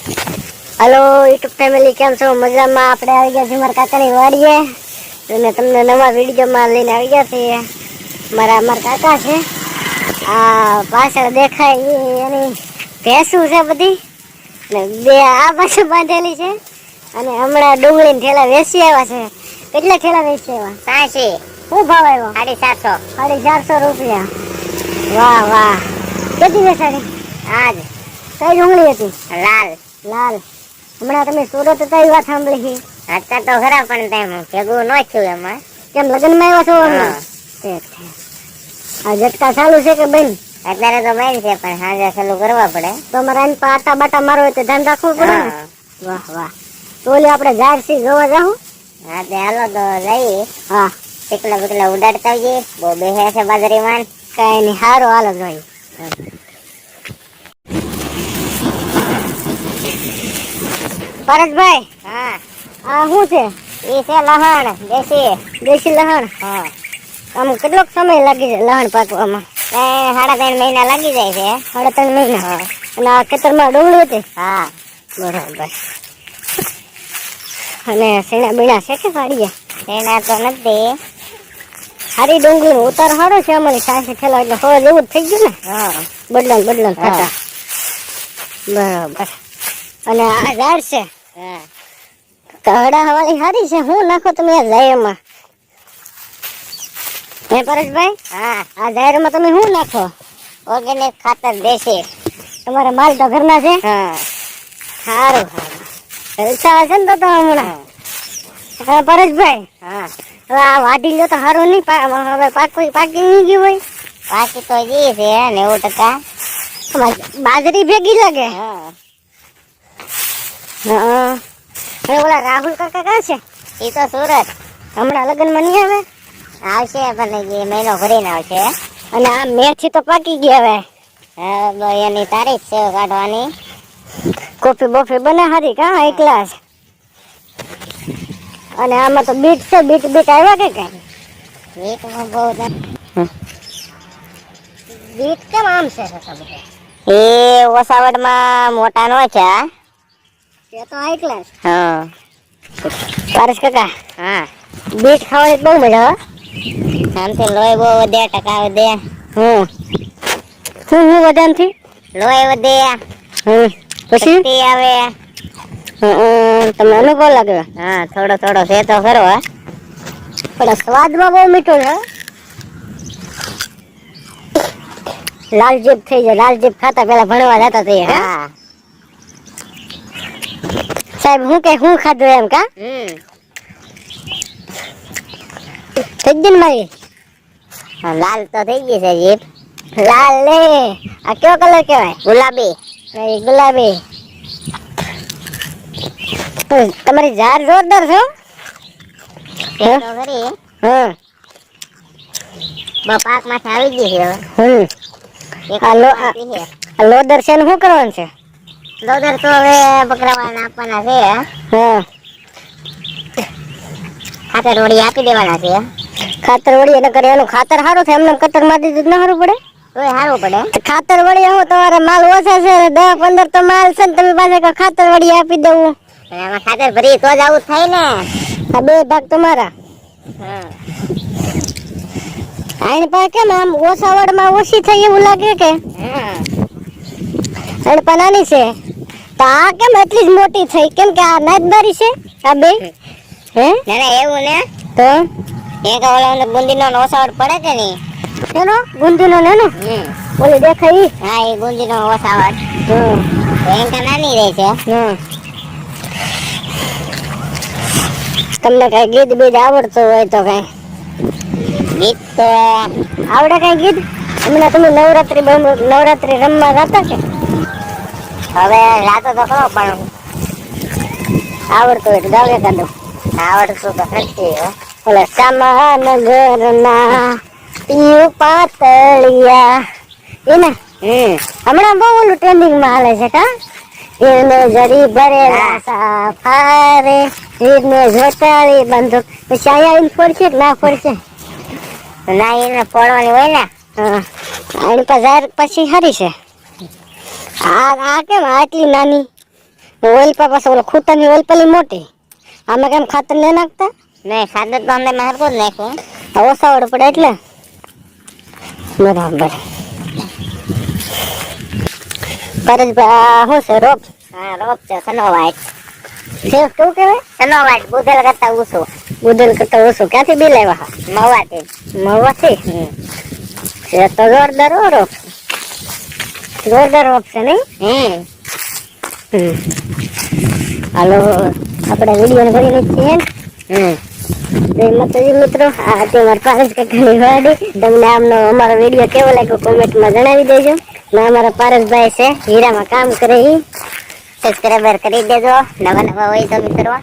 hello YouTube family केम छो मजामां આપણે આવી ગયા છે મારા કાકાની વાડીએ અને તમને નવા વિડિયોમાં લઈને આવી ગયા છે મારા કાકા છે આ પાછળ દેખાય એની ભેંસું છે બધી ને બે આ પાસે બાંધેલી છે અને હમણાં ડુંગળીના ઠેલા વેચી આવ્યા છે કેટલા ઠેલા વેચી આવ્યા 80 શું ભાવ આવ્યો 450 રૂપિયા વાહ વાહ કેટલી વેચાણી આજ કઈ ડુંગળી હતી લાલ હમણાં તમે સુરત હતા એ વાત સાંભળી હતા તો ખરા પણ તેમ ભેગું ન થયું એમાં કેમ લગ્નમાં આવ્યા છો હમણાં આ ઝટકા ચાલુ છે કે બેન અત્યારે તો બેન છે પણ હાજર ચાલુ કરવા પડે તો અમારે આની પાટા બાટા મારો હોય તો ધ્યાન રાખવું પડે ને વાહ વાહ તો ઓલી આપણે જારસી જોવા જાઉં હા તે હાલો તો જઈએ હા એકલા ઉડાડતા આવીએ બહુ બેહ્યા છે બાજરીમાં કઈ નહીં સારું હાલો જોઈએ પરેશભાઈ હા આ શું છે એ છે લહણ દેશી લહણ હા આમ કેટલોક સમય લાગી જાય લહણ પાકવામાં 3.5 મહિના લાગી જાય છે 3.5 મહિના હા અને આ ખેતરમાં ડુંગળી હતી હા બરાબર અને શેણા બીણા છે કે વાડીએ શેણા તો નથી સારી ડુંગળી ઉતાર સારો છે અમારી સાસે થેલા એટલે હવે જેવું જ થઈ ગયું ને હા બદલાન થતા બરાબર અને આ ઝાડ છે તહડા વાળી સારી છે હું નાખો તમે આ ઝાયરમાં હે પરેશભાઈ હા આ ઝાયરમાં તમે શું નાખો ઓર્ગેનિક ખાતર દેશી તમારા માલ તો ઘરના છે હા સારું જલસા હશે ને તો હમણાં હા પરેશભાઈ હા હવે આ વાઢી લો તો સારું નહીં હવે પાકી નહીં ગયું હોય પાકી તો જી છે 90% બાજરી ભેગી લાગે હા હા ઓલા રાહુલ કાકા ક્યાં છે એ તો સુરત હમણાં લગ્નમાં નહીં આવે આવશે પણ એ મહિનો ભરીને આવશે અને આ મેથી તો પાકી ગયા હવે એની તારીખ છે કાઢવાની કોફી બોફી બને હારી કા એકલા જ અને આમાં તો બીટ છે બીટ આવ્યા કે કઈ બીટમાં બહુ બીટ કેમ આમ છે એ વસાવડમાં મોટા નો છે એ તો હાઈ ક્લાસ હા પારસ કાકા હા બીટ ખાવાની બહુ મજા આવે આમથી લોહી બહુ વધે ટકા વધે શું વધે આમથી લોહી વધે પછી આવે તમને અનુભવ લાગે હા થોડો છે તો ખરો પણ સ્વાદમાં બહુ મીઠું છે લાલ જીભ થઈ જાય લાલ જીભ ખાતા પેલા ભણવા જતા હતા હા સાહેબ હું ખાધું એમ કા થઈ ગઈ ને મારી લાલ તો થઈ ગઈ છે જીભ લાલ લે આ કયો કલર કહેવાય ગુલાબી તમારી ઝાડ જોરદાર છે હા પાક માંથી આવી ગઈ છે લોદર છે ને શું કરવાનું છે લોદર તો હવે બકરાવાળાને આપવાના છે હા ખાતર વળી આપી દેવાના છે ખાતર વળી એટલે કરે એનું ખાતર સારું થાય એમને કતર મારી દીધું ના સારું પડે સારું પડે ખાતર વળી હું તમારે માલ ઓછા છે 10-15 તો માલ છે ને તમે પાસે ખાતર વળી આપી દઉં એમાં ખાતર ભરી તો જ આવું થાય ને આ 2 ભાગ તમારા આની પાસે કેમ આમ ઓછા વડમાં ઓછી થઈ એવું લાગે કે અને પનાની છે તો આ કેમ એટલી જ મોટી થઈ કેમ કે આ નાદબારી છે આ બે હે ના એવું ને તો એક ઓલા ગુંદીનો ઓસાવડ પડે કે નહીં એનો ગુંદીનો ને ઓલી દેખાય હા એ ગુંદીનો ઓસાવડ એંકા નાની રહે છે તમને કઈ ગીત બીજ આવડતું હોય તો કઈ ગીત તો આવડે કઈ ગીત હમણાં તમે નવરાત્રી રમવા જતા છે હવે રાતો તો ખરો પણ આવડતું હોય તો ગાવે કાઢો આવડતું તો નથી ઓલા સામાનગરના પીયું પાતળિયા એને હમણાં બહુ ઓલું ટ્રેન્ડિંગમાં હાલે છે કા એને જરી ભરેલા સાફારે એને જોટાળી બંદૂક પછી અહીંયા એને ફોડશે કે ના ફોડશે ના એને ફોડવાની હોય ને એની પાસે પછી હારી છે આ કેમ આટલી નાની ઓઇલ પાસ ઓલો ખૂટાની ઓઇલ પેલી મોટી આમાં કેમ ખાતર ન નાખતા નહીં ખાતર તો અમે હરકો જ નાખ્યું ઓસાવડ પડે એટલે બરાબર પરેશભાઈ શું છે રોપ હા રોપ છે સનો વાઈટ કેવું કહેવાય સનો વાઈટ બુધેલ કરતા ઓછું બુધેલ કરતા ઓછું ક્યાંથી બી લાવ્યા મવાથી મવાથી એ તો જોરદાર રોપ જોરદાર રોપ છે નહીં હાલો આપણે વિડીયો કરીને છીએ જય માતાજી મિત્રો આ હતી અમારા પારસ કાકાની વાડી તમને આમનો અમારો વિડીયો કેવો લાગ્યો કોમેન્ટમાં જણાવી દેજો ને અમારા પારસભાઈ છે હીરામાં કામ કરે ઈ સબસ્ક્રાઈબર કરી દેજો નવા નવા હોય તો મિત્રો